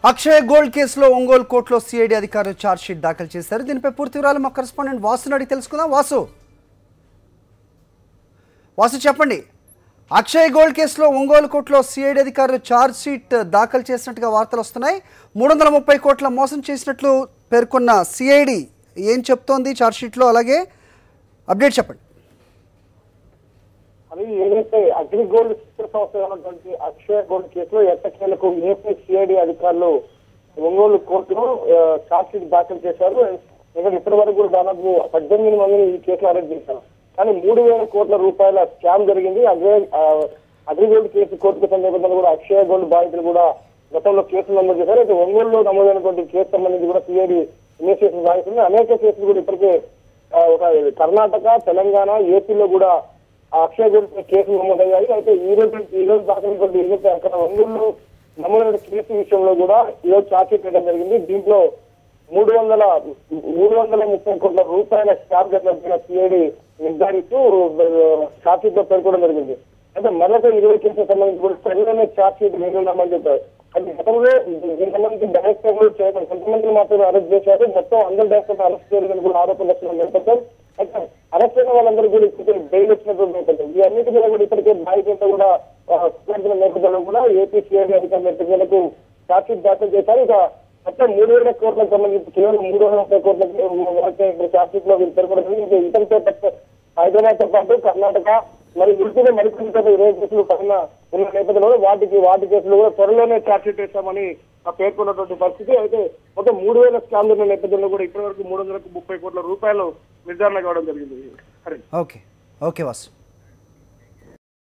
Akshay gold కేసులో ఒంగోలు కోర్టులో CID అధికారులు ఛార్జ్ షీట్ దాఖలు చేశారు. దీనిపై పూర్తి వివరాలు మా కరెస్పాండెంట్ వాసుని అడిగి తెలుసుకుందాం. వాసు చెప్పండి. అక్షయ్ గోల్డ్ కేసులో ఒంగోలు కోర్టులో సిఐడి అధికారులు ఛార్జ్ షీట్ దాఖలు చేసినట్టుగా వార్తలు వస్తున్నాయి. 330 కోట్ల మోసం చేసినట్లు పేర్కొన్న సిఐడి ఏం చెప్తోంది ఛార్జ్ షీట్లో, అలాగే అప్డేట్ చెప్పండి. అది ఏదైతే అగ్రి గోల్డ్ సంస్థ ఉన్నటువంటి అక్షయ్ గోల్డ్ కేసులో ఎట్టకేలకు ఏపీ సిఐడి అధికారులు ఒంగోలు కోర్టులో ఛార్జ్ షీట్ దాఖలు చేశారు. ఇప్పటి వరకు కూడా దాదాపు 18 మందిని ఈ కేసులో అరెస్ట్ చేశారు. కానీ 3,000 కోట్ల రూపాయల స్కామ్ జరిగింది. అగ్రి గోల్డ్ కేసు కోర్టుకు సందర్భంగా కూడా అక్షయ్ గోల్డ్ బాధితులు కూడా గతంలో కేసులు నమోదు చేశారు. అయితే ఒంగోలులో నమోదైనటువంటి కేసు సంబంధించి కూడా సిఐడి ఇన్వెస్టిగేషన్ సాగిస్తుంది. అనేక కేసులు కూడా ఇప్పటికే ఒక కర్ణాటక, తెలంగాణ, ఏపీలో కూడా అక్షయ్ గోల్డ్ కేసులు నమోదయ్యాయి. అయితే ఈ రోజు దాఖలైనటువంటి ఏదైతే అక్కడ ఒంగోలులో నమోదైన కేసు విషయంలో కూడా ఈరోజు ఛార్జ్ షీట్ వేయడం జరిగింది. దీంట్లో 330 కోట్ల రూపాయల స్కామ్ జరిగిన సిఐడి నిర్ధారిస్తూ ఛార్జ్ షీట్ లో పేర్కొనడం జరిగింది. అయితే మరొక 20 కేసులకు సంబంధించి కూడా త్వరలోనే ఛార్జ్ షీట్ వేయనున్నామని చెప్పారు. అయితే గతంలో దీనికి సంబంధించి డైరెక్టర్లు చేయడం కొంతమందిని మాత్రమే అరెస్ట్ చేశారు. మొత్తం అందరు డైరెక్టర్లు అరెస్ట్ చేయాలని కూడా ఆరోపణలు వస్తున్న నేపథ్యం. అయితే అరెస్ట్ అయిన వాళ్ళందరూ కూడా ఇప్పటికే బెయిల్ వచ్చినటువంటి నేపథ్యం. ఈ అన్నిటి మీద కూడా ఇప్పటికే బాధితులతో కూడా నేపథ్యంలో కూడా ఏపీ సిఐడి అధికారుల నేపథ్యంలో ఛార్జ్ షీట్ దాఖలు చేశారు. ఇక మొత్తం 3,000 కోట్లకు సంబంధించి కేవలం 330 కోట్లకి ఛార్జ్ షీట్ లో వీళ్ళు పేర్కొనడం. ఇంకా ఇతర హైదరాబాద్ తో పాటు కర్ణాటక మరి ఇంటినే మరికొన్ని 20 కేసులు పైన ఉన్న నేపథ్యంలో వాటి కేసులు కూడా త్వరలోనే ఛార్జ్ షీట్ వేస్తామని పేర్కొన్నటువంటి పరిస్థితి. అయితే మొత్తం 3,000 స్కామ్లు ఉన్న నేపథ్యంలో కూడా ఇప్పటి వరకు 330 కోట్ల రూపాయలు నిర్ధారణ కావడం జరిగింది. ఓకే వాసు.